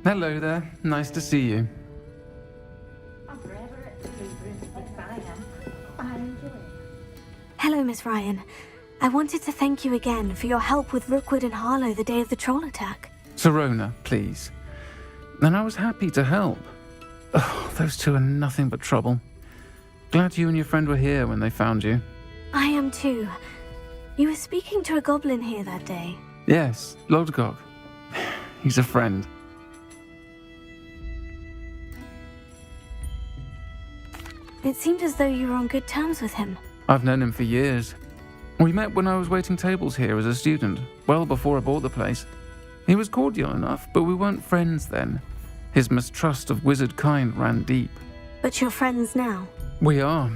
Hello there. Nice to see you. Hello, Miss Ryan. I wanted to thank you again for your help with Rookwood and Harlow the day of the troll attack. Sirona, please. And I was happy to help. Oh, those two are nothing but trouble. Glad you and your friend were here when they found you. I am too. You were speaking to a goblin here that day. Yes, Lodgok. He's a friend. It seemed as though you were on good terms with him. I've known him for years. We met when I was waiting tables here as a student, well before I bought the place. He was cordial enough, but we weren't friends then. His mistrust of wizard kind ran deep. But you're friends now? We are.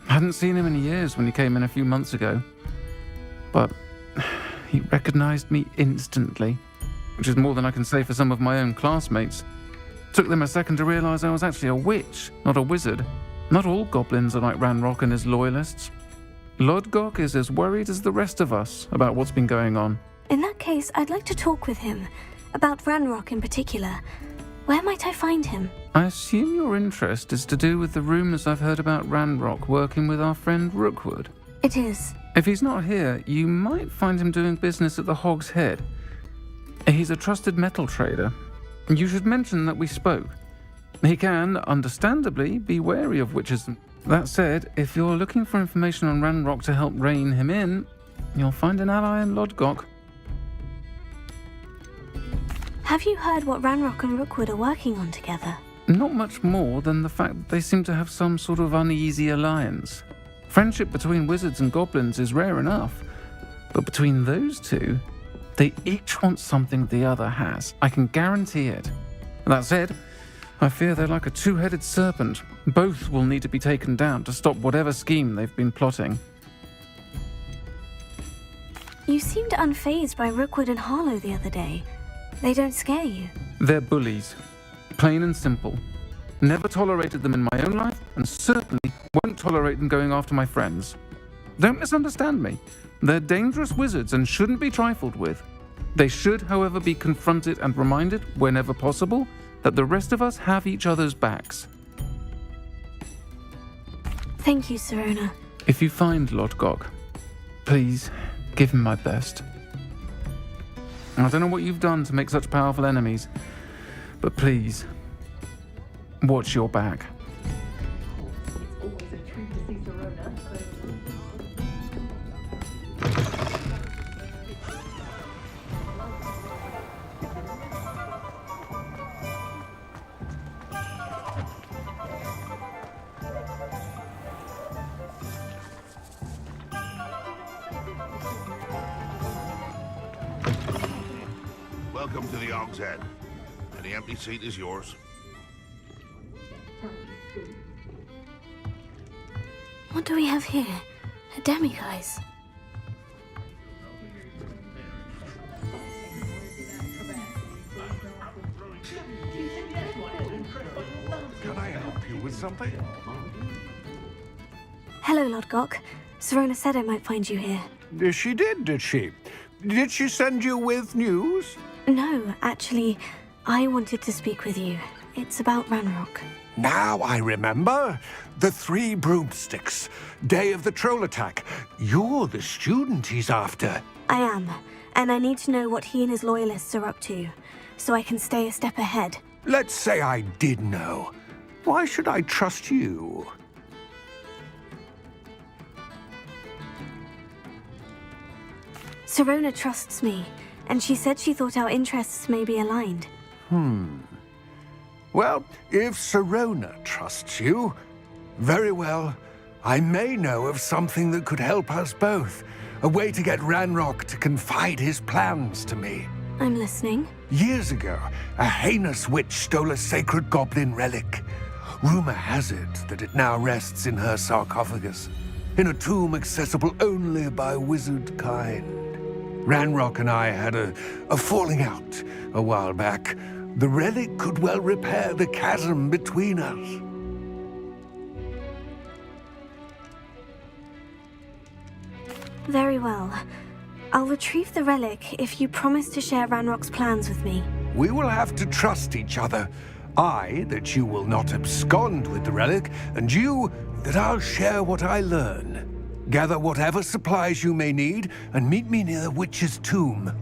Hadn't seen him in years when he came in a few months ago. But he recognized me instantly, which is more than I can say for some of my own classmates. Took them a second to realize I was actually a witch, not a wizard. Not all goblins are like Ranrock and his loyalists. Lodgok is as worried as the rest of us about what's been going on. In that case, I'd like to talk with him, about Ranrock in particular. Where might I find him? I assume your interest is to do with the rumors I've heard about Ranrock working with our friend Rookwood. It is. If he's not here, you might find him doing business at the Hog's Head. He's a trusted metal trader. You should mention that we spoke. He can, understandably, be wary of witches. That said, if you're looking for information on Ranrock to help rein him in, you'll find an ally in Lodgok. Have you heard what Ranrock and Rookwood are working on together? Not much more than the fact that they seem to have some sort of uneasy alliance. Friendship between wizards and goblins is rare enough, but between those two, they each want something the other has. I can guarantee it. That said, I fear they're like a two-headed serpent. Both will need to be taken down to stop whatever scheme they've been plotting. You seemed unfazed by Rookwood and Harlow the other day. They don't scare you. They're bullies. Plain and simple. Never tolerated them in my own life, and certainly won't tolerate them going after my friends. Don't misunderstand me. They're dangerous wizards and shouldn't be trifled with. They should, however, be confronted and reminded, whenever possible, that the rest of us have each other's backs. Thank you, Sirona. If you find Lodgok, please give him my best. I don't know what you've done to make such powerful enemies, but please, watch your back. Welcome to the Hog's Head. Any empty seat is yours. What do we have here? A demiguise. Can I help you with something? Hello, Lodgok. Sirona said I might find you here. She did, did she? Did she send you with news? No, actually, I wanted to speak with you. It's about Ranrock. Now I remember. The 3 broomsticks. Day of the troll attack. You're the student he's after. I am, and I need to know what he and his loyalists are up to, so I can stay a step ahead. Let's say I did know. Why should I trust you? Sirona trusts me, and she said she thought our interests may be aligned. Well, if Sirona trusts you, very well. I may know of something that could help us both. A way to get Ranrock to confide his plans to me. I'm listening. Years ago, a heinous witch stole a sacred goblin relic. Rumor has it that it now rests in her sarcophagus, in a tomb accessible only by wizard kind. Ranrock and I had a falling out a while back. The relic could well repair the chasm between us. Very well. I'll retrieve the relic if you promise to share Ranrock's plans with me. We will have to trust each other. I, that you will not abscond with the relic, and you, that I'll share what I learn. Gather whatever supplies you may need, and meet me near the witch's tomb.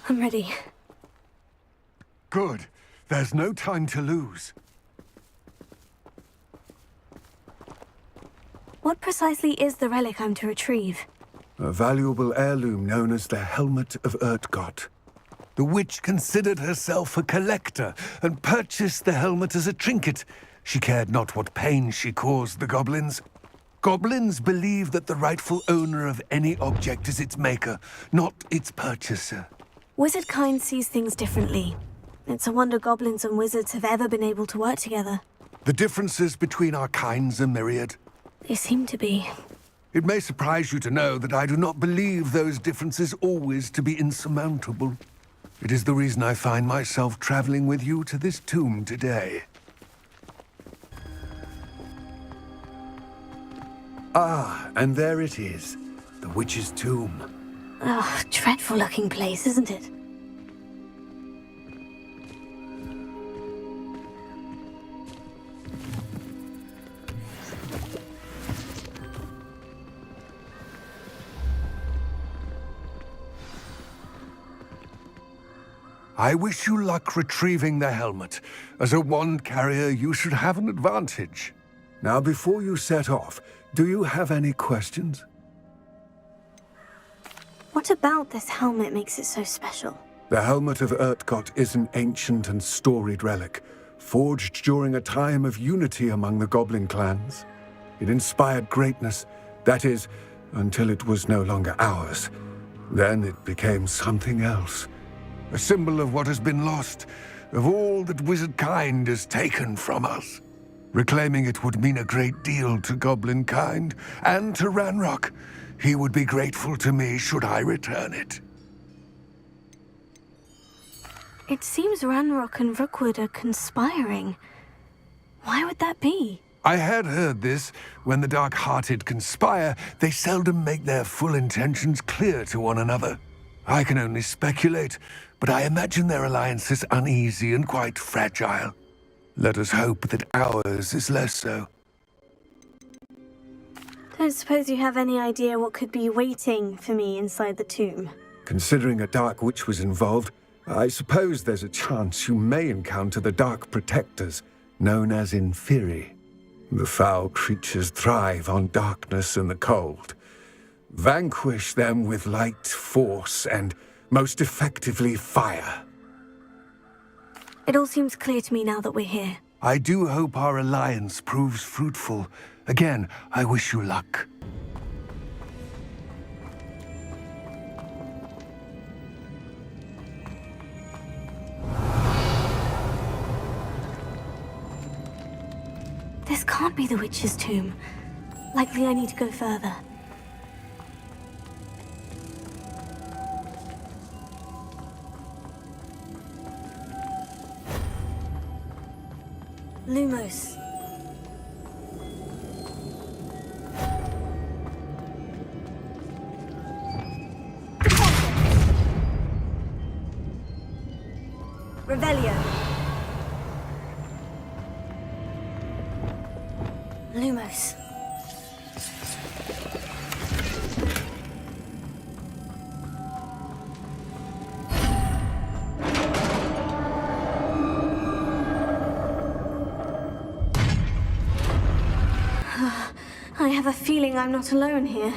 I'm ready. Good. There's no time to lose. What precisely is the relic I'm to retrieve? A valuable heirloom known as the Helmet of Urtkot. The witch considered herself a collector and purchased the helmet as a trinket. She cared not what pain she caused the goblins. Goblins believe that the rightful owner of any object is its maker, not its purchaser. Wizard kind sees things differently. It's a wonder goblins and wizards have ever been able to work together. The differences between our kinds are myriad. They seem to be. It may surprise you to know that I do not believe those differences always to be insurmountable. It is the reason I find myself traveling with you to this tomb today. Ah, and there it is, the witch's tomb. Oh, dreadful looking place, isn't it? I wish you luck retrieving the helmet. As a wand carrier, you should have an advantage. Now, before you set off, do you have any questions? What about this helmet makes it so special? The Helmet of Urtkot is an ancient and storied relic, forged during a time of unity among the goblin clans. It inspired greatness, that is, until it was no longer ours. Then it became something else. A symbol of what has been lost, of all that wizard kind has taken from us. Reclaiming it would mean a great deal to goblin kind, and to Ranrock. He would be grateful to me should I return it. It seems Ranrock and Rookwood are conspiring. Why would that be? I had heard this. When the dark-hearted conspire, they seldom make their full intentions clear to one another. I can only speculate, but I imagine their alliance is uneasy and quite fragile. Let us hope that ours is less so. Don't suppose you have any idea what could be waiting for me inside the tomb? Considering a dark witch was involved, I suppose there's a chance you may encounter the dark protectors, known as Inferi. The foul creatures thrive on darkness and the cold. Vanquish them with light, force, and, most effectively, fire. It all seems clear to me now that we're here. I do hope our alliance proves fruitful. Again, I wish you luck. This can't be the witch's tomb. Likely I need to go further. Lumos. Revelio. Lumos. I have a feeling I'm not alone here.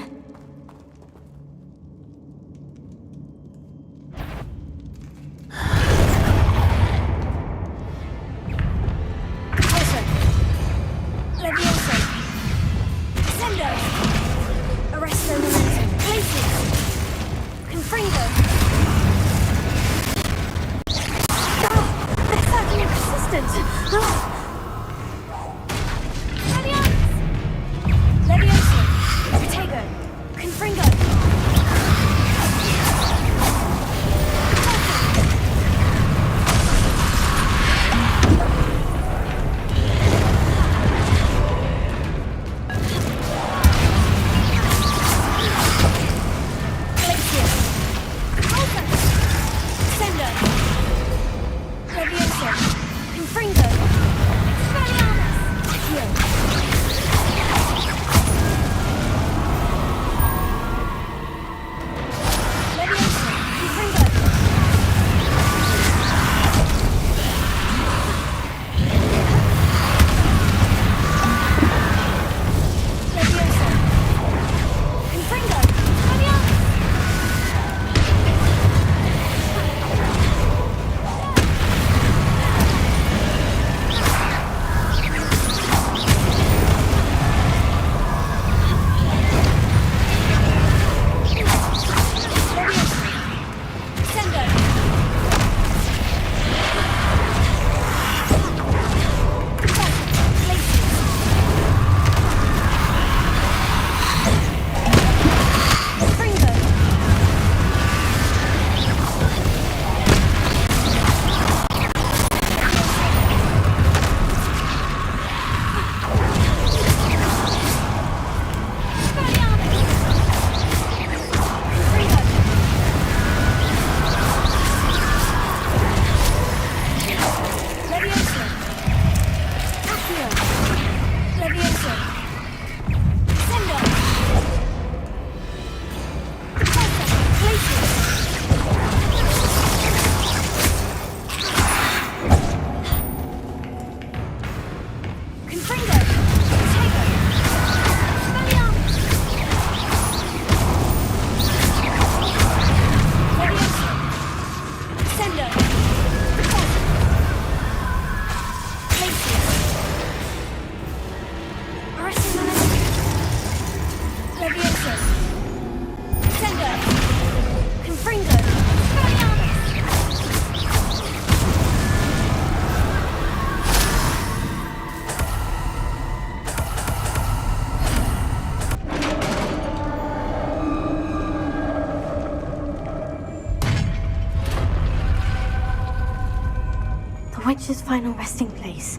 witch's final resting place.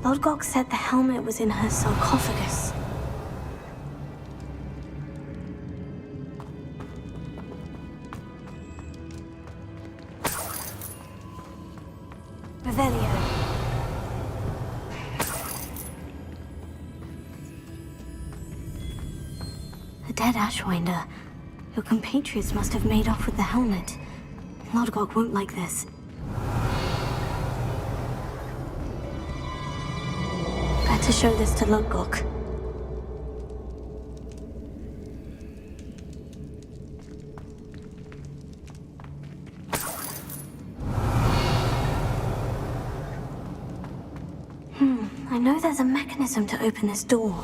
Lodgok said the helmet was in her sarcophagus. Revelio. A dead Ashwinder. Your compatriots must have made off with the helmet. Lodgok won't like this. Better show this to Lodgok. I know there's a mechanism to open this door.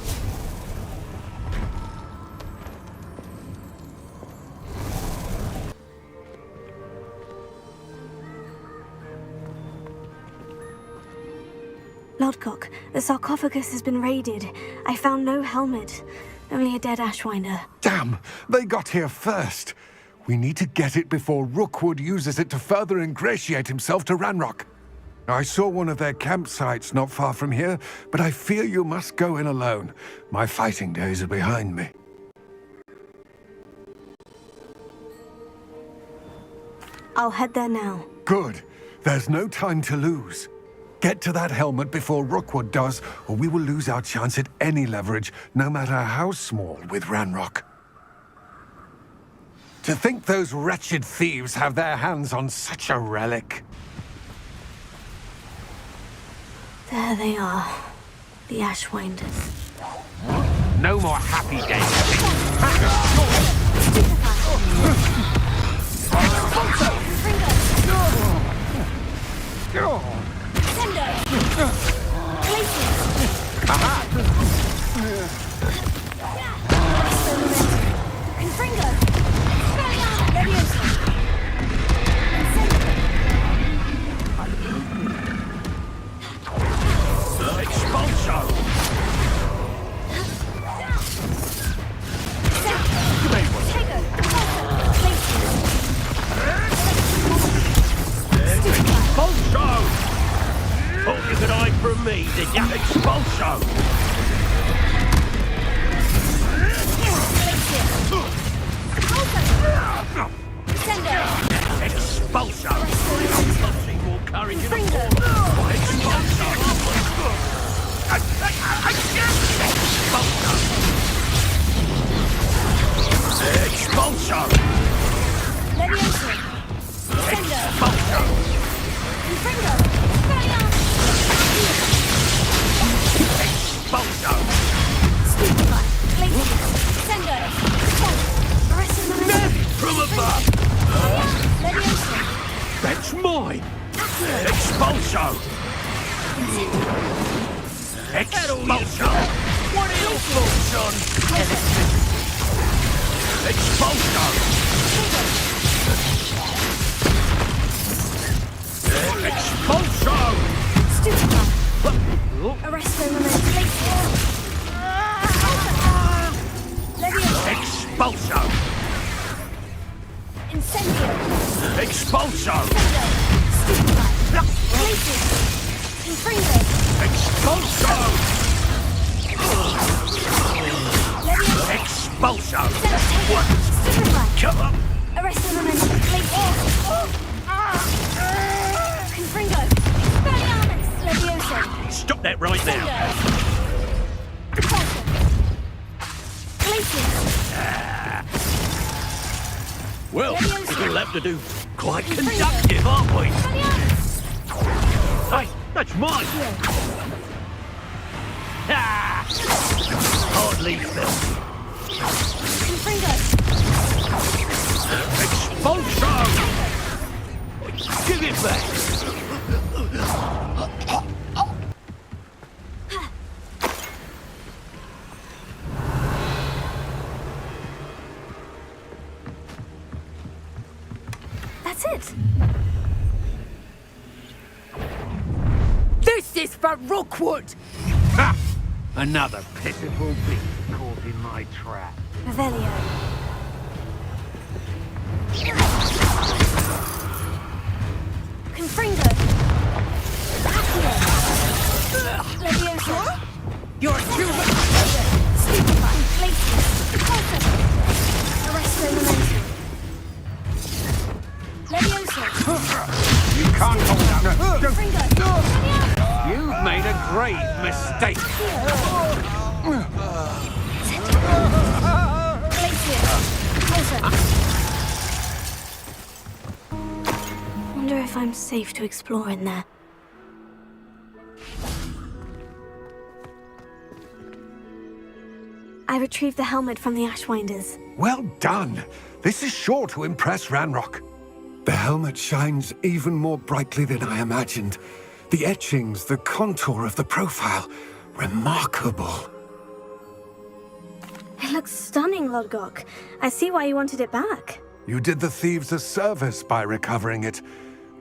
Lodgok, the sarcophagus has been raided. I found no helmet, only a dead Ashwinder. Damn! They got here first. We need to get it before Rookwood uses it to further ingratiate himself to Ranrock. I saw one of their campsites not far from here, but I fear you must go in alone. My fighting days are behind me. I'll head there now. Good. There's no time to lose. Get to that helmet before Rookwood does, or we will lose our chance at any leverage, no matter how small, with Ranrock. To think those wretched thieves have their hands on such a relic. There they are. The Ashwinders. No more happy days. Thought you could hide from me, did ya? Expulso! Expulso! I've seen more courage in a war. Expulso! Expulso! Expulso! Expulso! From above! That's mine! Expulso! Expulso! What are your thoughts on? Expulso! Expulso! Arresto Memento. Expulso! Incendio. Expulso! Infringo. Expulso! Expulso! What? Come on! Arresto Memento. Confringo. Expelliarmus. Levioso. Stop that right now! Well, we'll have to do quite conductive, aren't we? Hey, that's mine! Ah! Hardly felt. Expulso! Give it back! That's it. This is for Rookwood! Ha! Another pitiful beast caught in my trap. Revelio. Confringo. You've made a grave mistake. Wonder if I'm safe to explore in there. I retrieved the helmet from the Ashwinders. Well done. This is sure to impress Ranrock. The helmet shines even more brightly than I imagined. The etchings, the contour of the profile, remarkable. It looks stunning, Lodgok. I see why you wanted it back. You did the thieves a service by recovering it.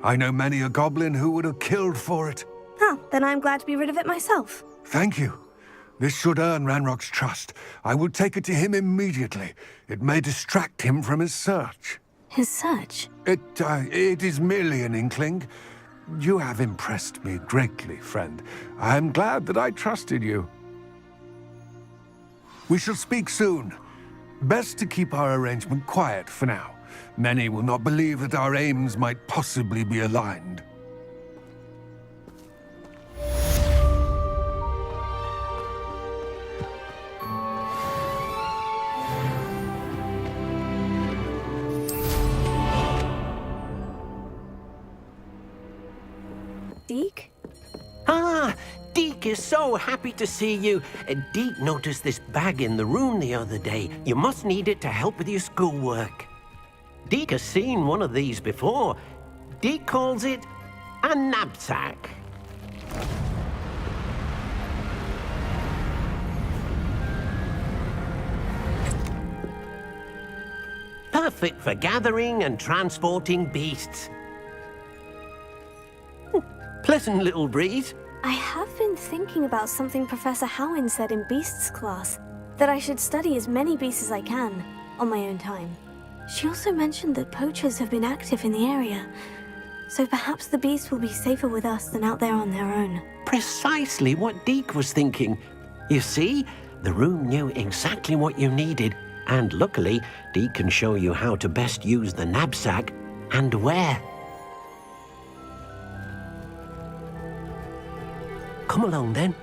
I know many a goblin who would have killed for it. Huh, then I'm glad to be rid of it myself. Thank you. This should earn Ranrock's trust. I will take it to him immediately. It may distract him from his search. His search? It is merely an inkling. You have impressed me greatly, friend. I am glad that I trusted you. We shall speak soon. Best to keep our arrangement quiet for now. Many will not believe that our aims might possibly be aligned. Deke? Ah, Deke is so happy to see you. Deke noticed this bag in the room the other day. You must need it to help with your schoolwork. Deke has seen one of these before. Deke calls it a knapsack. Perfect for gathering and transporting beasts. Pleasant little breeze. I have been thinking about something Professor Howin said in Beasts class, that I should study as many beasts as I can, on my own time. She also mentioned that poachers have been active in the area, so perhaps the beasts will be safer with us than out there on their own. Precisely what Deke was thinking. You see, the room knew exactly what you needed, and luckily, Deke can show you how to best use the knapsack and where. Come along, then.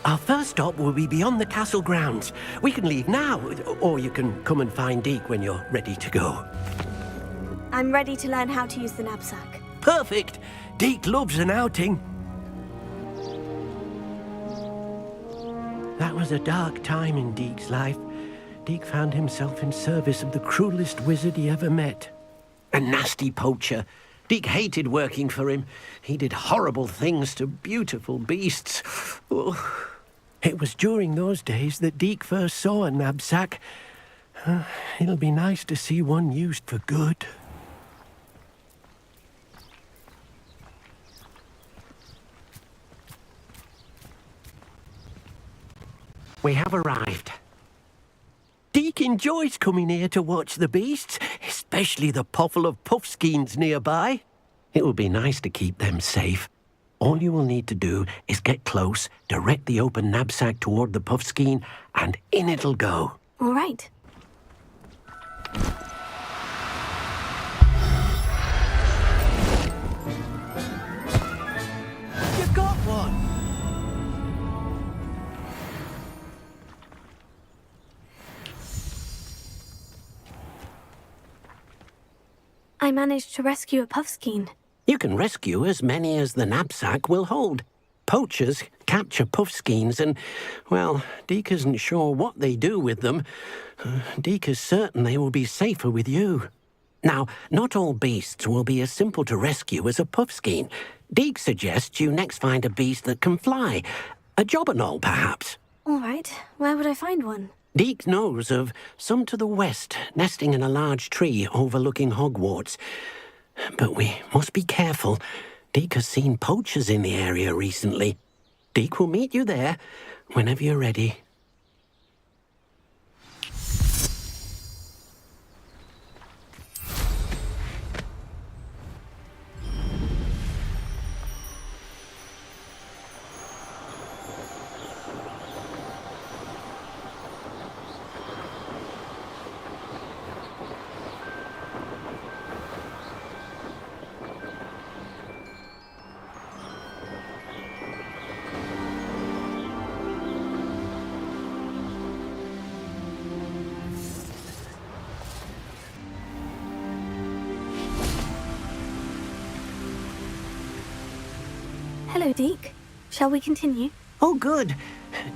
Our first stop will be beyond the castle grounds. We can leave now, or you can come and find Deke when you're ready to go. I'm ready to learn how to use the knapsack. Perfect! Deke loves an outing. That was a dark time in Deke's life. Deke found himself in service of the cruelest wizard he ever met. A nasty poacher. Deke hated working for him. He did horrible things to beautiful beasts. Oh. It was during those days that Deke first saw a knapsack. It'll be nice to see one used for good. We have arrived. Deke enjoys coming here to watch the beasts, especially the potful of puffskeins nearby. It will be nice to keep them safe. All you will need to do is get close, direct the open knapsack toward the puffskein, and in it'll go. All right. You got one! I managed to rescue a puffskein. You can rescue as many as the knapsack will hold. Poachers capture puffskeins and, well, Deke isn't sure what they do with them. Deke is certain they will be safer with you. Now, not all beasts will be as simple to rescue as a puffskein. Deke suggests you next find a beast that can fly. A jobberknoll, perhaps. All right. Where would I find one? Deke knows of some to the west, nesting in a large tree overlooking Hogwarts. But we must be careful. Deke has seen poachers in the area recently. Deke will meet you there whenever you're ready. Hello, Deke. Shall we continue? Oh, good.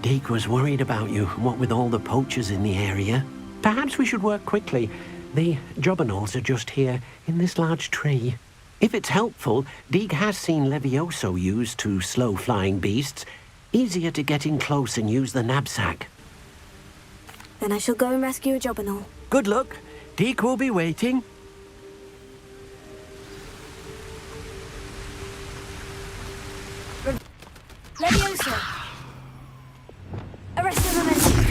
Deke was worried about you, what with all the poachers in the area. Perhaps we should work quickly. The jobberknolls are just here, in this large tree. If it's helpful, Deke has seen Levioso used to slow flying beasts. Easier to get in close and use the knapsack. Then I shall go and rescue a jobberknoll. Good luck. Deke will be waiting. Levioso! Arrest the momentum!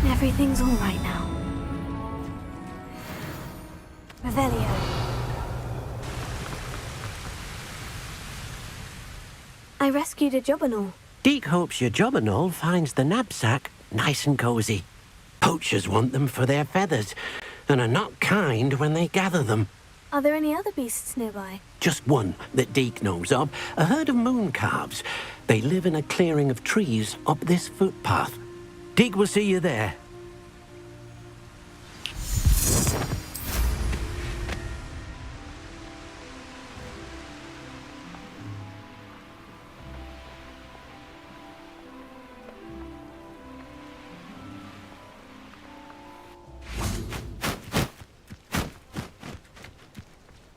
Everything's all right now. Revelio. I rescued a jobberknoll. Deke hopes your jobberknoll finds the knapsack nice and cozy. Poachers want them for their feathers, and are not kind when they gather them. Are there any other beasts nearby? Just one that Deke knows of, a herd of moon calves. They live in a clearing of trees up this footpath. Deke will see you there.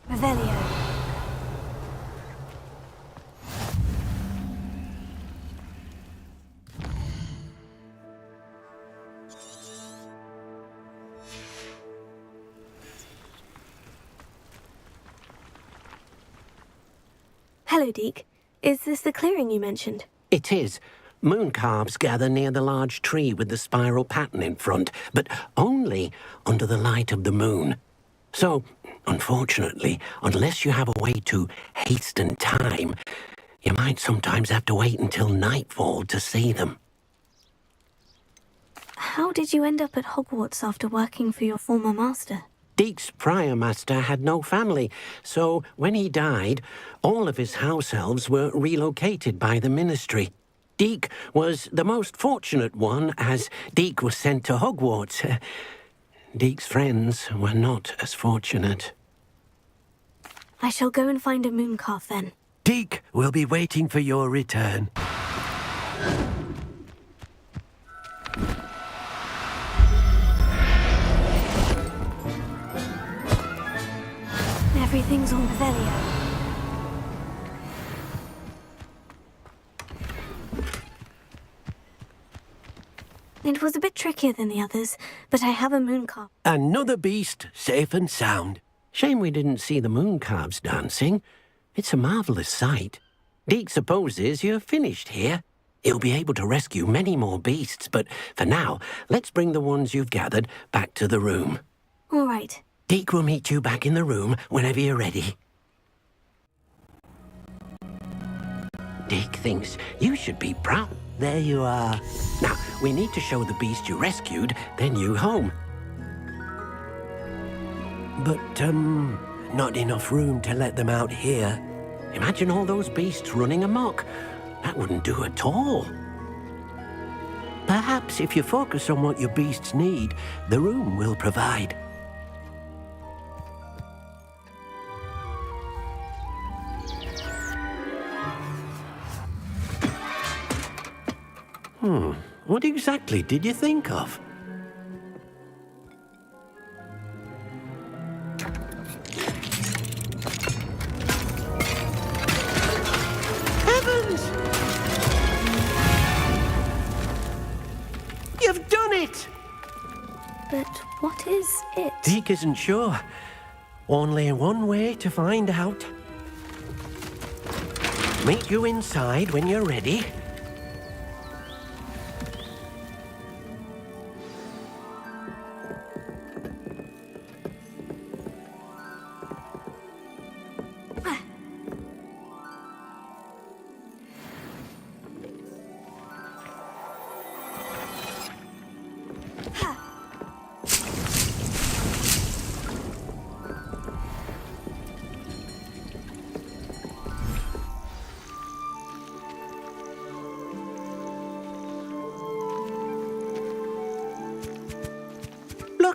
Revelio. Hello, Deke. Is this the clearing you mentioned? It is. Moon calves gather near the large tree with the spiral pattern in front, but only under the light of the moon. So, unfortunately, unless you have a way to hasten time, you might sometimes have to wait until nightfall to see them. How did you end up at Hogwarts after working for your former master? Deke's prior master had no family, so when he died, all of his house elves were relocated by the ministry. Deke was the most fortunate one, as Deke was sent to Hogwarts. Deke's friends were not as fortunate. I shall go and find a mooncalf then. Deke will be waiting for your return. Everything's all Revelio. It was a bit trickier than the others, but I have a mooncalf. Another beast, safe and sound. Shame we didn't see the moon calves dancing. It's a marvelous sight. Deke supposes you're finished here. He'll be able to rescue many more beasts, but for now, let's bring the ones you've gathered back to the room. All right. Deke will meet you back in the room whenever you're ready. Deke thinks you should be proud. There you are. Now, we need to show the beast you rescued their new home. But, not enough room to let them out here. Imagine all those beasts running amok. That wouldn't do at all. Perhaps if you focus on what your beasts need, the room will provide. What exactly did you think of? Heavens! You've done it! But what is it? Deke isn't sure. Only one way to find out. Meet you inside when you're ready.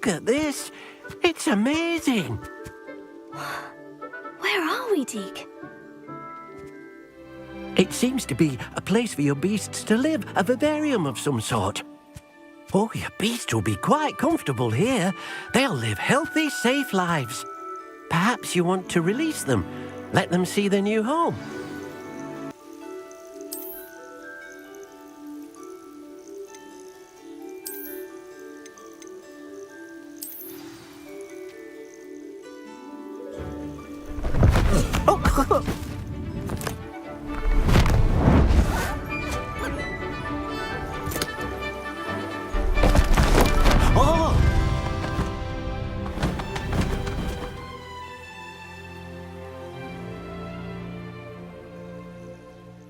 Look at this. It's amazing. Where are we, Deke? It seems to be a place for your beasts to live, a vivarium of some sort. Oh, your beasts will be quite comfortable here. They'll live healthy, safe lives. Perhaps you want to release them, let them see their new home.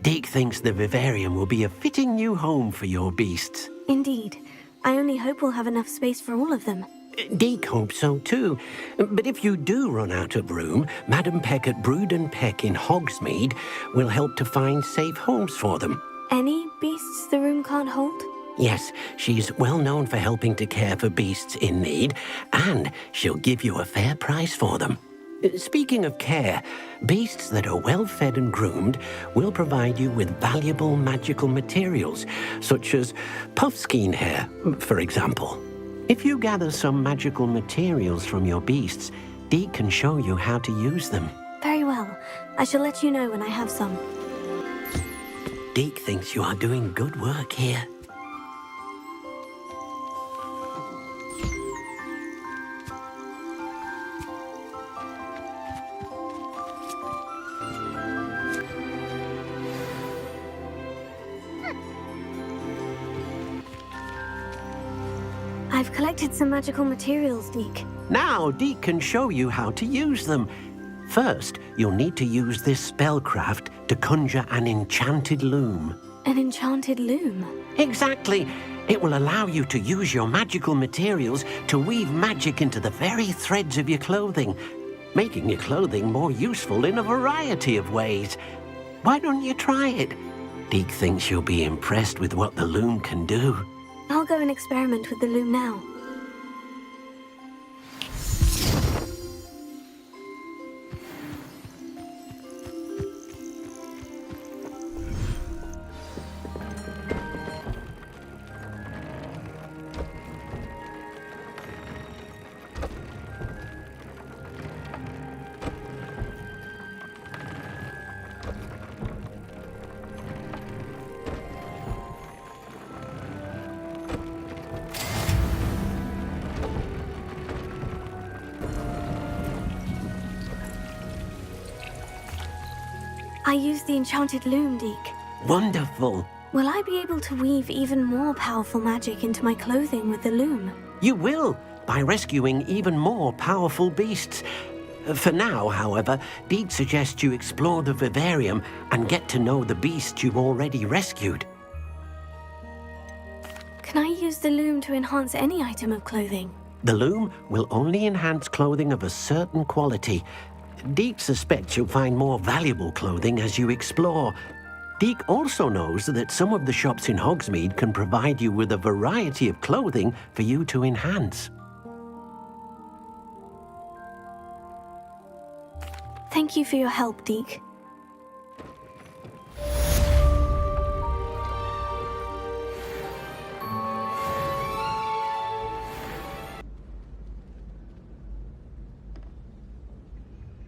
Deke thinks the vivarium will be a fitting new home for your beasts. Indeed. I only hope we'll have enough space for all of them. Deke hopes so too. But if you do run out of room, Madam Peck at Brood and Peck in Hogsmeade will help to find safe homes for them. Any beasts the room can't hold? Yes, she's well known for helping to care for beasts in need, and she'll give you a fair price for them. Speaking of care, beasts that are well fed and groomed will provide you with valuable magical materials, such as puffskein hair, for example. If you gather some magical materials from your beasts, Deke can show you how to use them. Very well. I shall let you know when I have some. Deke thinks you are doing good work here. I've collected some magical materials, Deke. Now Deke can show you how to use them. First, you'll need to use this spellcraft to conjure an enchanted loom. An enchanted loom? Exactly. It will allow you to use your magical materials to weave magic into the very threads of your clothing, making your clothing more useful in a variety of ways. Why don't you try it? Deke thinks you'll be impressed with what the loom can do. I'll go and experiment with the loom now. I used the enchanted loom, Deke. Wonderful. Will I be able to weave even more powerful magic into my clothing with the loom? You will, by rescuing even more powerful beasts. For now, however, Deke suggests you explore the vivarium and get to know the beasts you've already rescued. Can I use the loom to enhance any item of clothing? The loom will only enhance clothing of a certain quality. Deke suspects you'll find more valuable clothing as you explore. Deke also knows that some of the shops in Hogsmeade can provide you with a variety of clothing for you to enhance. Thank you for your help, Deke.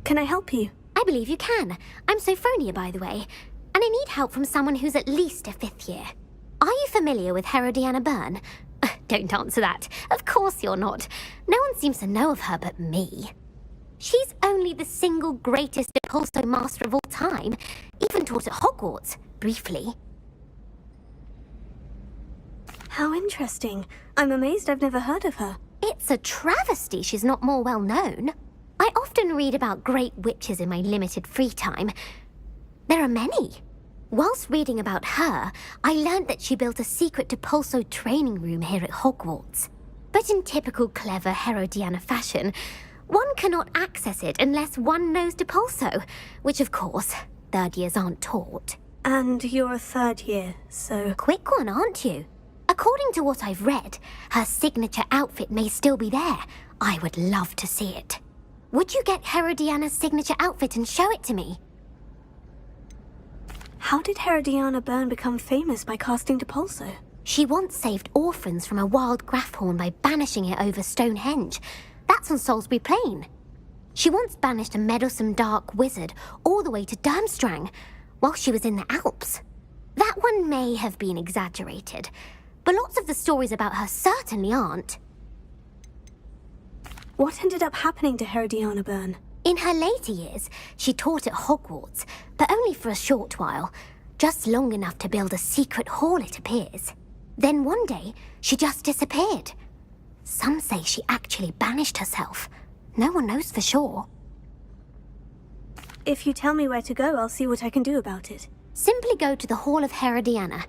Can I help you? I believe you can. I'm Sophronia, by the way, and I need help from someone who's at least a 5th year. Are you familiar with Herodiana Byrne? Don't answer that. Of course you're not. No one seems to know of her but me. She's only the single greatest Depulso master of all time, even taught at Hogwarts, briefly. How interesting. I'm amazed I've never heard of her. It's a travesty she's not more well known. I often read about great witches in my limited free time. There are many. Whilst reading about her, I learned that she built a secret Depulso training room here at Hogwarts. But in typical clever Herodiana fashion, one cannot access it unless one knows Depulso, which of course, 3rd years aren't taught. And you're a 3rd year, so... Quick one, aren't you? A According to what I've read, her signature outfit may still be there. I would love to see it. Would you get Herodiana's signature outfit and show it to me? How did Herodiana Byrne become famous by casting Depulso? She once saved orphans from a wild Grafhorn by banishing it over Stonehenge. That's on Salisbury Plain. She once banished a meddlesome dark wizard all the way to Durmstrang while she was in the Alps. That one may have been exaggerated, but lots of the stories about her certainly aren't. What ended up happening to Herodiana Byrne? In her later years, she taught at Hogwarts, but only for a short while. Just long enough to build a secret hall, it appears. Then one day, she just disappeared. Some say she actually banished herself. No one knows for sure. If you tell me where to go, I'll see what I can do about it. Simply go to the Hall of Herodiana.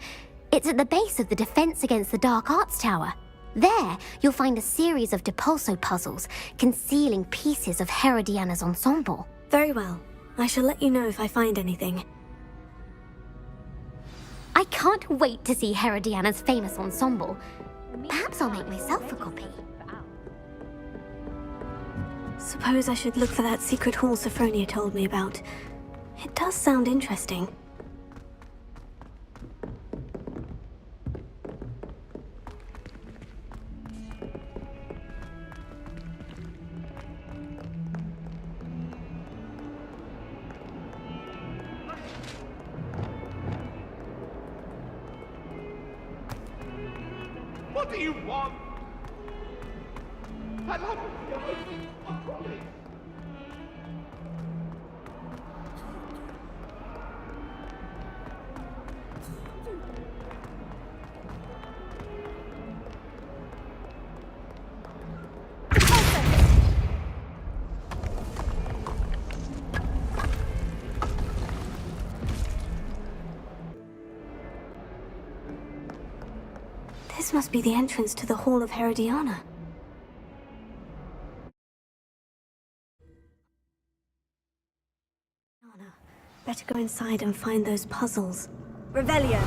It's at the base of the Defense Against the Dark Arts Tower. There, you'll find a series of Depulso puzzles concealing pieces of Herodiana's ensemble. Very well. I shall let you know if I find anything. I can't wait to see Herodiana's famous ensemble. Perhaps I'll make myself a copy. Suppose I should look for that secret hall Sophronia told me about. It does sound interesting. What do you want? I love you. I promise. This must be the entrance to the Hall of Herodiana. Better go inside and find those puzzles. Revelio!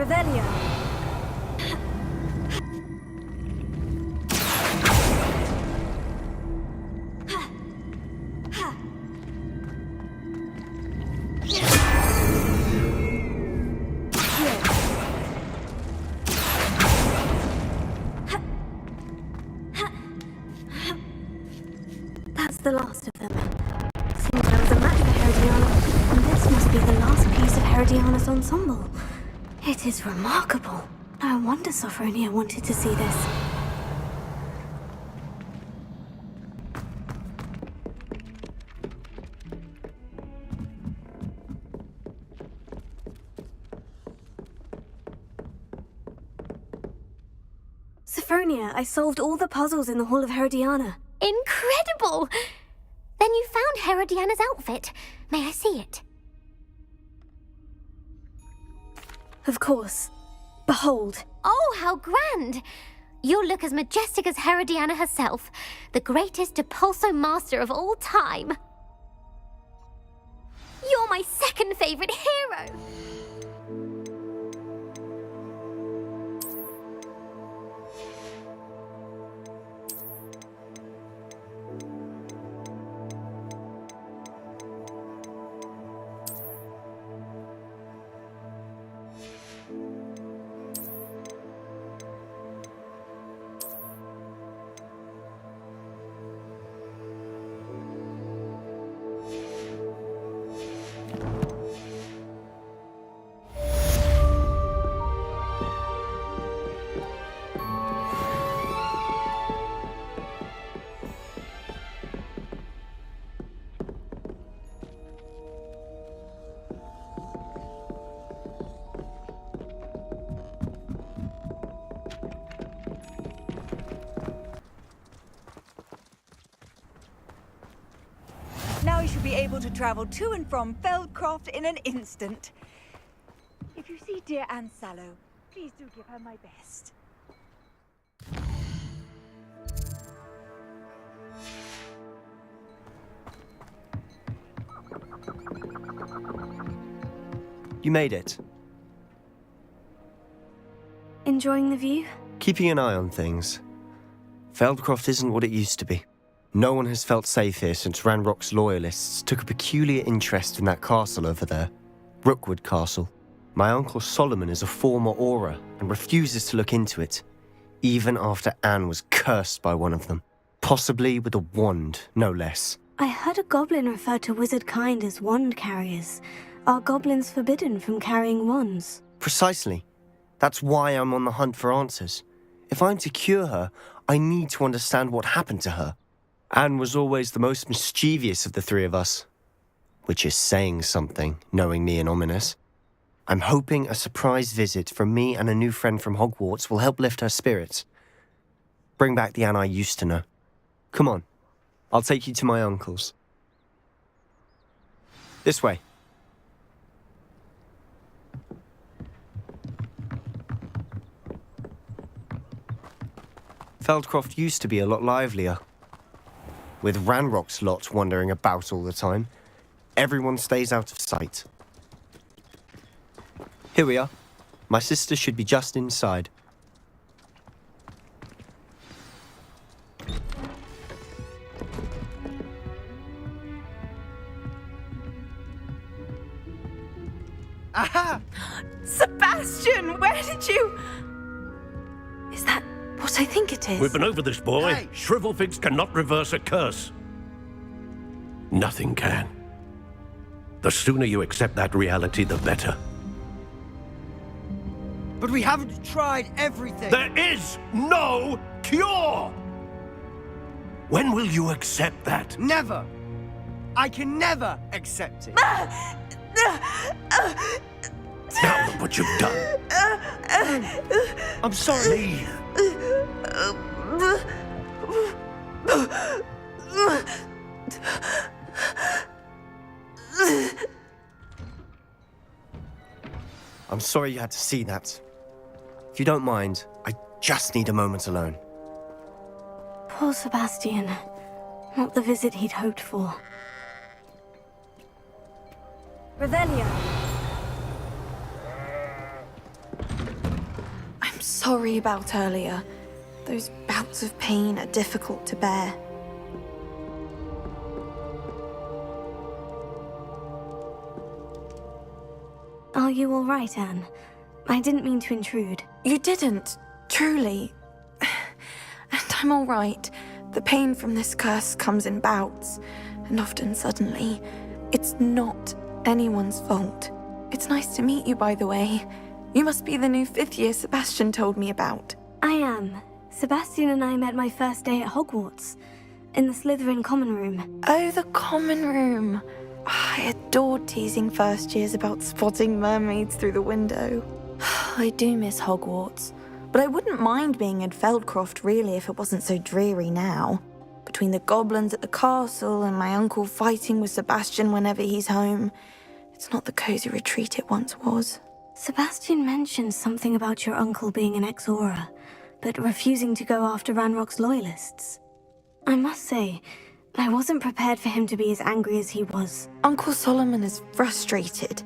Revelio! That's the last of them. Seems there was a match for Herodiana, and this must be the last piece of Herodiana's ensemble. It is remarkable. No wonder Sophronia wanted to see this. Sophronia, I solved all the puzzles in the Hall of Herodiana. Incredible! Then you found Herodiana's outfit. May I see it? Of course. Behold. Oh, how grand! You'll look as majestic as Herodiana herself, the greatest Depulso master of all time. You're my second favorite hero! to be able to travel to and from Feldcroft in an instant. If you see dear Anne Sallow, please do give her my best. You made it. Enjoying the view? Keeping an eye on things. Feldcroft isn't what it used to be. No one has felt safe here since Ranrock's loyalists took a peculiar interest in that castle over there. Rookwood Castle. My uncle Solomon is a former Auror and refuses to look into it, even after Anne was cursed by one of them. Possibly with a wand, no less. I heard a goblin refer to wizard kind as wand carriers. Are goblins forbidden from carrying wands? Precisely. That's why I'm on the hunt for answers. If I'm to cure her, I need to understand what happened to her. Anne was always the most mischievous of the three of us. Which is saying something, knowing me and ominous. I'm hoping a surprise visit from me and a new friend from Hogwarts will help lift her spirits. Bring back the Anne I used to know. Come on, I'll take you to my uncle's. This way. Feldcroft used to be a lot livelier. With Ranrock's lot wandering about all the time, everyone stays out of sight. Here we are. My sister should be just inside. Aha! Sebastian, where did you... Is that what I think it is? We've been over this, boy. Hey! Shrivelfigs cannot reverse a curse. Nothing can. The sooner you accept that reality, the better. But we haven't tried everything. There is no cure! When will you accept that? Never. I can never accept it. Now look what you've done. I'm sorry. Leave. I'm sorry you had to see that. If you don't mind, I just need a moment alone. Poor Sebastian. Not the visit he'd hoped for. Revelio. I'm sorry about earlier. Those bouts of pain are difficult to bear. Are you all right, Anne? I didn't mean to intrude. You didn't, truly. And I'm all right. The pain from this curse comes in bouts, and often suddenly. It's not anyone's fault. It's nice to meet you, by the way. You must be the new 5th year Sebastian told me about. I am. Sebastian and I met my first day at Hogwarts, in the Slytherin common room. Oh, the common room. I adored teasing first years about spotting mermaids through the window. I do miss Hogwarts, but I wouldn't mind being in Feldcroft really if it wasn't so dreary now. Between the goblins at the castle and my uncle fighting with Sebastian whenever he's home, it's not the cozy retreat it once was. Sebastian mentioned something about your uncle being an ex-Auror, but refusing to go after Ranrock's loyalists. I must say, I wasn't prepared for him to be as angry as he was. Uncle Solomon is frustrated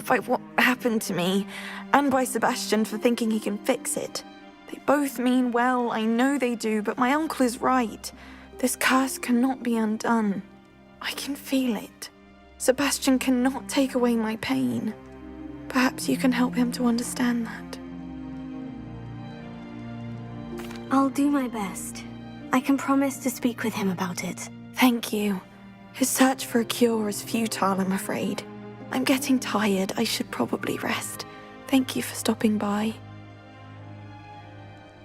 by what happened to me, and by Sebastian for thinking he can fix it. They both mean well, I know they do, but my uncle is right. This curse cannot be undone. I can feel it. Sebastian cannot take away my pain. Perhaps you can help him to understand that. I'll do my best. I can promise to speak with him about it. Thank you. His search for a cure is futile, I'm afraid. I'm getting tired. I should probably rest. Thank you for stopping by.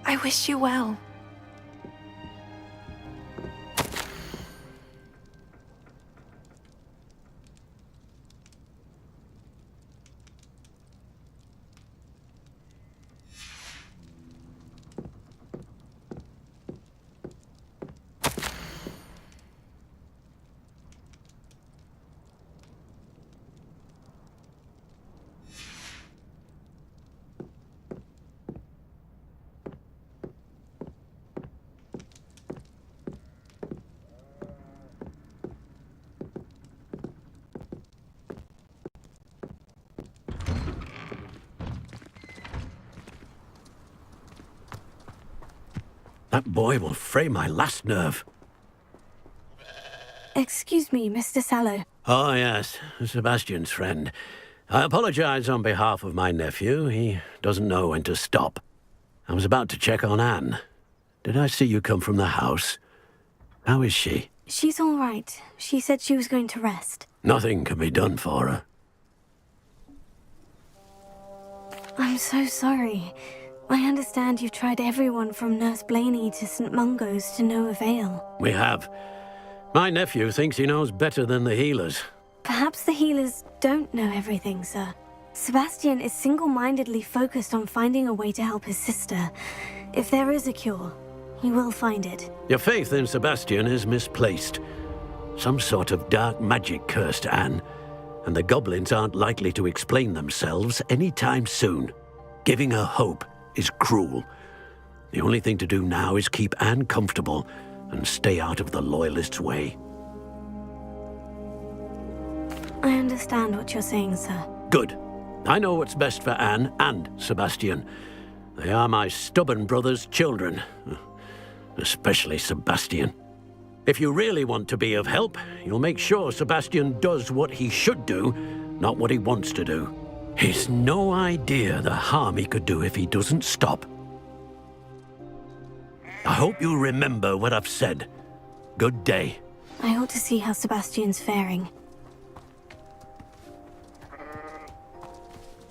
I wish you well. That boy will fray my last nerve. Excuse me, Mr. Sallow. Oh, yes, Sebastian's friend. I apologize on behalf of my nephew. He doesn't know when to stop. I was about to check on Anne. Did I see you come from the house? How is she? She's all right. She said she was going to rest. Nothing can be done for her. I'm so sorry. I understand you've tried everyone from Nurse Blaney to St. Mungo's to no avail. We have. My nephew thinks he knows better than the healers. Perhaps the healers don't know everything, sir. Sebastian is single-mindedly focused on finding a way to help his sister. If there is a cure, he will find it. Your faith in Sebastian is misplaced. Some sort of dark magic cursed Anne, and the goblins aren't likely to explain themselves anytime soon. Giving her hope is cruel. The only thing to do now is keep Anne comfortable and stay out of the Loyalists' way. I understand what you're saying, sir. Good. I know what's best for Anne and Sebastian. They are my stubborn brother's children. Especially Sebastian. If you really want to be of help, you'll make sure Sebastian does what he should do, not what he wants to do. He's no idea the harm he could do if he doesn't stop. I hope you remember what I've said. Good day. I ought to see how Sebastian's faring.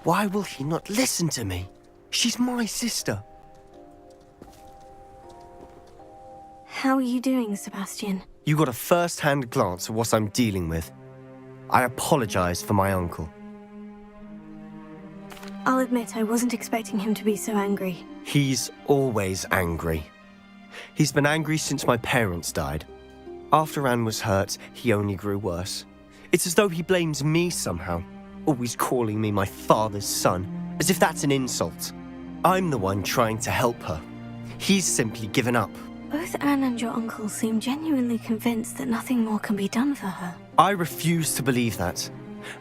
Why will he not listen to me? She's my sister. How are you doing, Sebastian? You got a first-hand glance at what I'm dealing with. I apologize for my uncle. I'll admit I wasn't expecting him to be so angry. He's always angry. He's been angry since my parents died. After Anne was hurt, he only grew worse. It's as though he blames me somehow, always calling me my father's son, as if that's an insult. I'm the one trying to help her. He's simply given up. Both Anne and your uncle seem genuinely convinced that nothing more can be done for her. I refuse to believe that.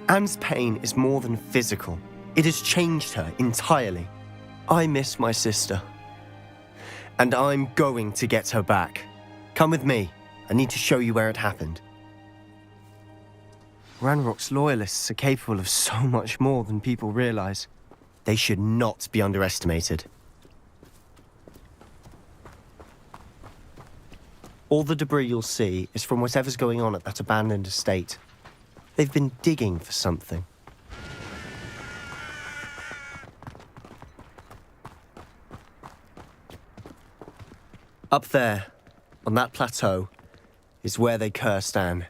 Anne's pain is more than physical. It has changed her entirely. I miss my sister. And I'm going to get her back. Come with me. I need to show you where it happened. Ranrock's loyalists are capable of so much more than people realize. They should not be underestimated. All the debris you'll see is from whatever's going on at that abandoned estate. They've been digging for something. Up there, on that plateau, is where they cursed Anne.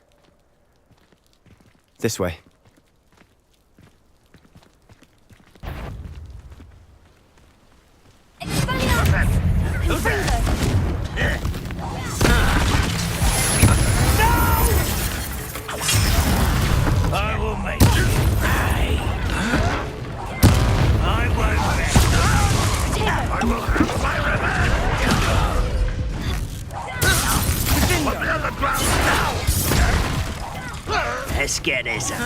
This way. I will make you pay. I won't let you. I will have my revenge. Put me on the ground now. Let's get this up.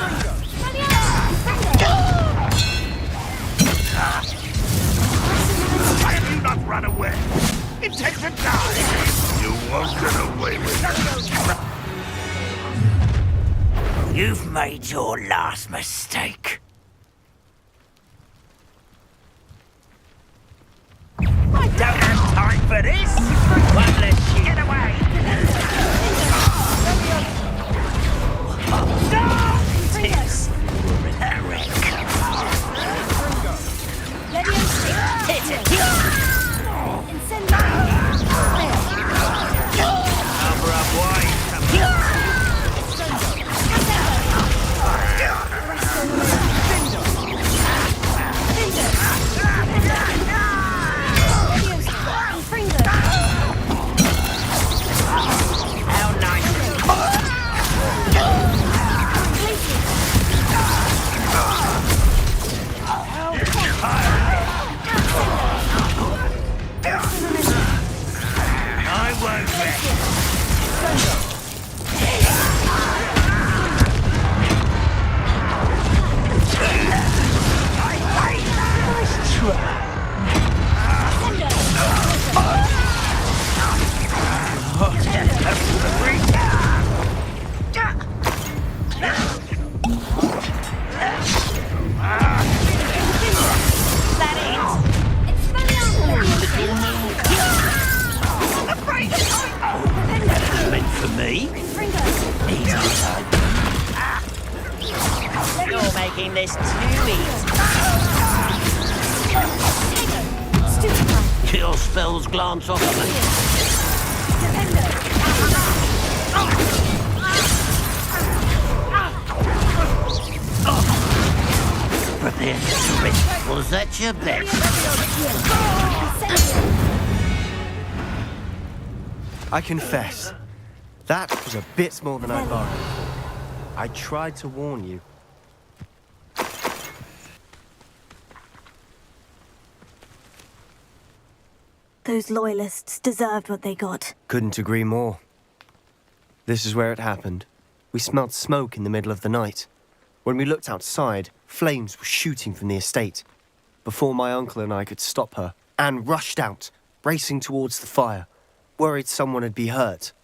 Why have you not run away? It takes a time. You won't get away with it. You've made your last mistake. I don't have time for this. One less shit. Get away. No! Tips. Eric. Hit it. Cover up wide. hell's glance off me? Prepare to rip. Was that your bet? I confess, that was a bit more than I bargained for. I tried to warn you. Those loyalists deserved what they got. Couldn't agree more. This is where it happened. We smelled smoke in the middle of the night. When we looked outside, flames were shooting from the estate. Before my uncle and I could stop her, Anne rushed out, racing towards the fire, worried someone had been hurt.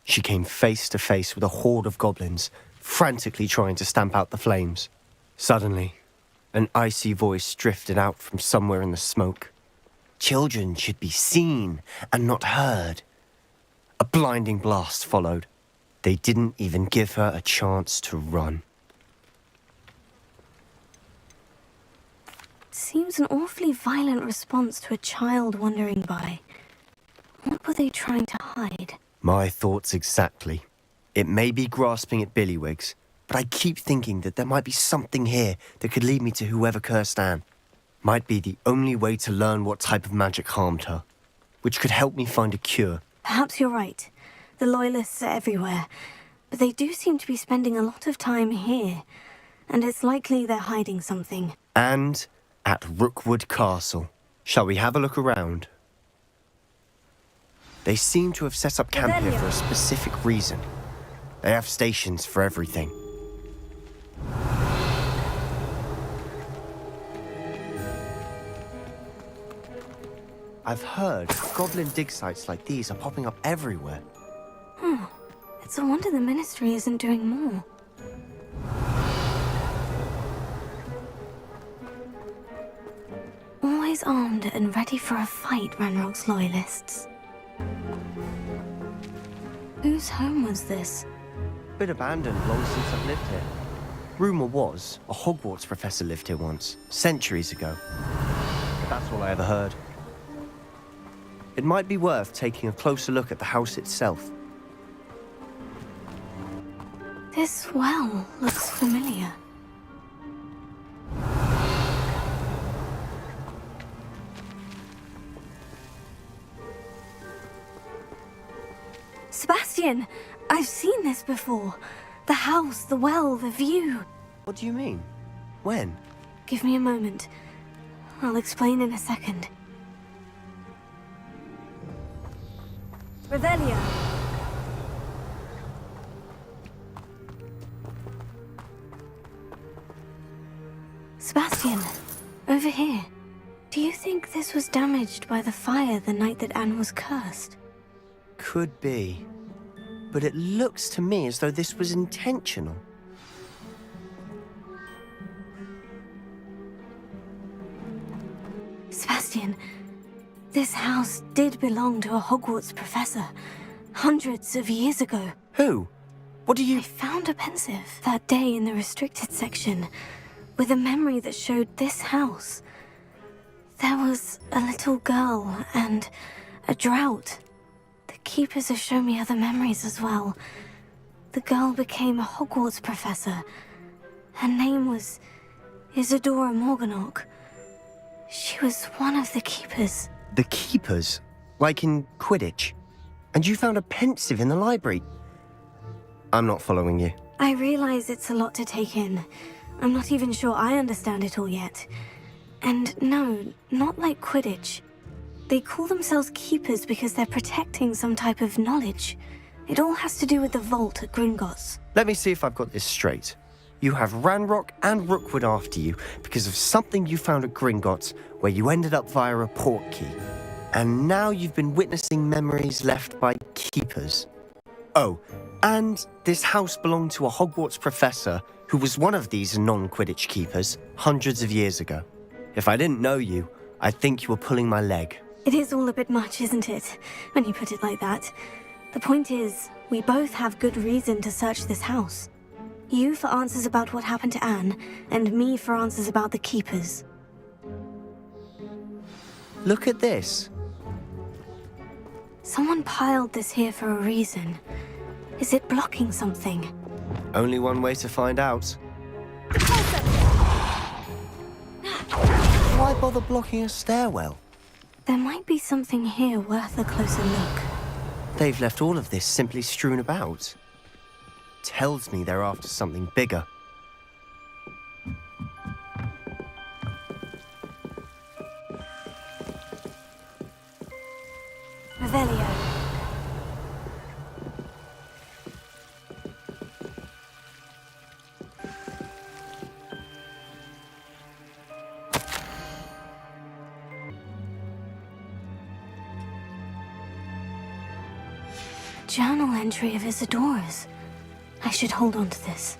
She came face to face with a horde of goblins, frantically trying to stamp out the flames. Suddenly, an icy voice drifted out from somewhere in the smoke. Children should be seen and not heard. A blinding blast followed. They didn't even give her a chance to run. Seems an awfully violent response to a child wandering by. What were they trying to hide? My thoughts exactly. It may be grasping at Billywigs, but I keep thinking that there might be something here that could lead me to whoever cursed Anne. Might be the only way to learn what type of magic harmed her, which could help me find a cure. Perhaps you're right. The Loyalists are everywhere, but they do seem to be spending a lot of time here, and it's likely they're hiding something. And at Rookwood Castle. Shall we have a look around? They seem to have set up camp here for a specific reason. They have stations for everything. I've heard goblin dig sites like these are popping up everywhere. It's a wonder the Ministry isn't doing more. Always armed and ready for a fight, Ranrock's Loyalists. Whose home was this? Bit abandoned long since I've lived here. Rumour was a Hogwarts professor lived here once, centuries ago. But that's all I ever heard. It might be worth taking a closer look at the house itself. This well looks familiar. Sebastian! I've seen this before. The house, the well, the view. What do you mean? When? Give me a moment. I'll explain in a second. Revelia! Sebastian, over here. Do you think this was damaged by the fire the night that Anne was cursed? Could be. But it looks to me as though this was intentional. Sebastian, this house did belong to a Hogwarts professor, hundreds of years ago. Who? What do you... I found a pensive that day in the restricted section, with a memory that showed this house. There was a little girl and a drought. The keepers have shown me other memories as well. The girl became a Hogwarts professor. Her name was Isadora Morganach. She was one of the keepers. The keepers? Like in Quidditch? And you found a pensive in the library? I'm not following you. I realize it's a lot to take in. I'm not even sure I understand it all yet. And no, not like Quidditch. They call themselves keepers because they're protecting some type of knowledge. It all has to do with the vault at Gringotts. Let me see if I've got this straight. You have Ranrock and Rookwood after you because of something you found at Gringotts where you ended up via a portkey. And now you've been witnessing memories left by keepers. Oh, and this house belonged to a Hogwarts professor who was one of these non-Quidditch keepers hundreds of years ago. If I didn't know you, I'd think you were pulling my leg. It is all a bit much, isn't it, when you put it like that? The point is, we both have good reason to search this house. You for answers about what happened to Anne, and me for answers about the keepers. Look at this. Someone piled this here for a reason. Is it blocking something? Only one way to find out. Why bother blocking a stairwell? There might be something here worth a closer look. They've left all of this simply strewn about. Tells me they're after something bigger. Revelio. Journal entry of Isadora's. I should hold on to this.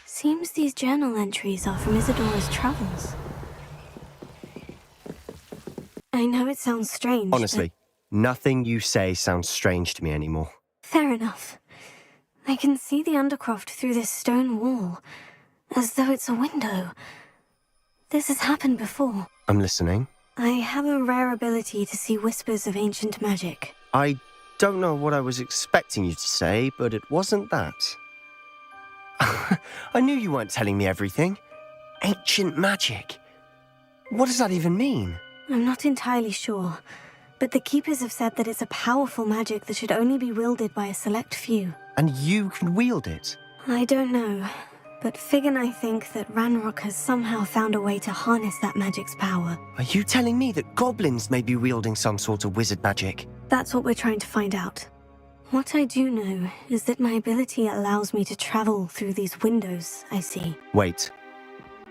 Seems these journal entries are from Isadora's travels. I know it sounds strange, Honestly, nothing you say sounds strange to me anymore. Fair enough. I can see the Undercroft through this stone wall, as though it's a window. This has happened before. I'm listening. I have a rare ability to see whispers of ancient magic. I don't know what I was expecting you to say, but it wasn't that. I knew you weren't telling me everything. Ancient magic. What does that even mean? I'm not entirely sure, but the Keepers have said that it's a powerful magic that should only be wielded by a select few. And you can wield it? I don't know, but Fig and I think that Ranrock has somehow found a way to harness that magic's power. Are you telling me that goblins may be wielding some sort of wizard magic? That's what we're trying to find out. What I do know is that my ability allows me to travel through these windows I see. Wait.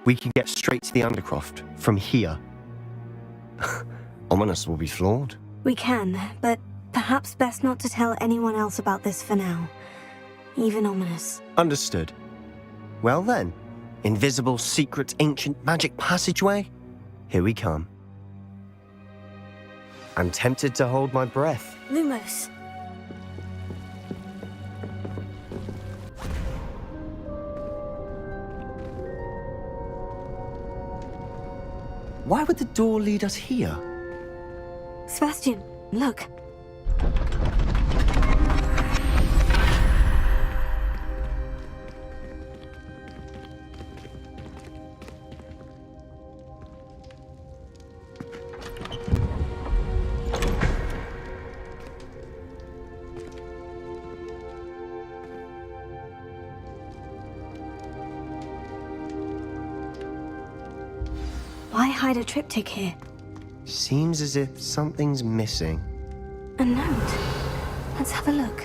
We can get straight to the Undercroft from here. Ominous will be flawed. We can, but perhaps best not to tell anyone else about this for now. Even Ominous. Understood. Well then, invisible, secret, ancient magic passageway? Here we come. I'm tempted to hold my breath. Lumos. Why would the door lead us here? Sebastian, look. Why hide a triptych here? Seems as if something's missing. A note. Let's have a look.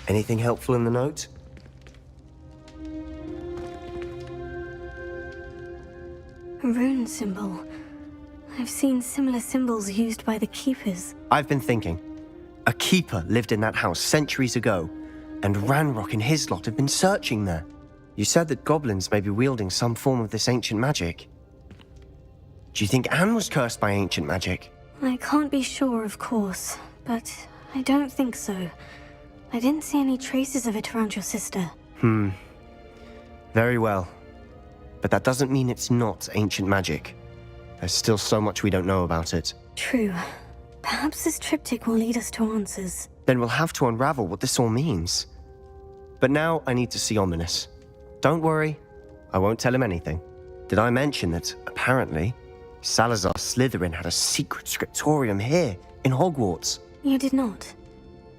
Anything helpful in the note? A rune symbol. I've seen similar symbols used by the Keepers. I've been thinking. A keeper lived in that house centuries ago, and Ranrock and his lot have been searching there. You said that goblins may be wielding some form of this ancient magic. Do you think Anne was cursed by ancient magic? I can't be sure, of course, but I don't think so. I didn't see any traces of it around your sister. Very well. But that doesn't mean it's not ancient magic. There's still so much we don't know about it. True. Perhaps this triptych will lead us to answers. Then we'll have to unravel what this all means. But now I need to see Ominous. Don't worry, I won't tell him anything. Did I mention that, apparently, Salazar Slytherin had a secret scriptorium here, in Hogwarts? You did not.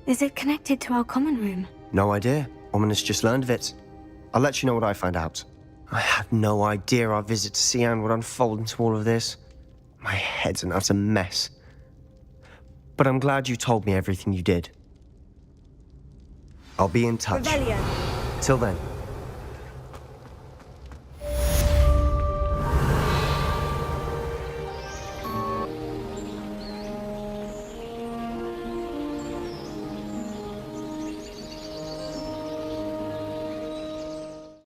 Is it connected to our common room? No idea. Ominous just learned of it. I'll let you know what I find out. I had no idea our visit to Sian would unfold into all of this. My head's an utter mess. But I'm glad you told me everything you did. I'll be in touch. Rebellion. Till then.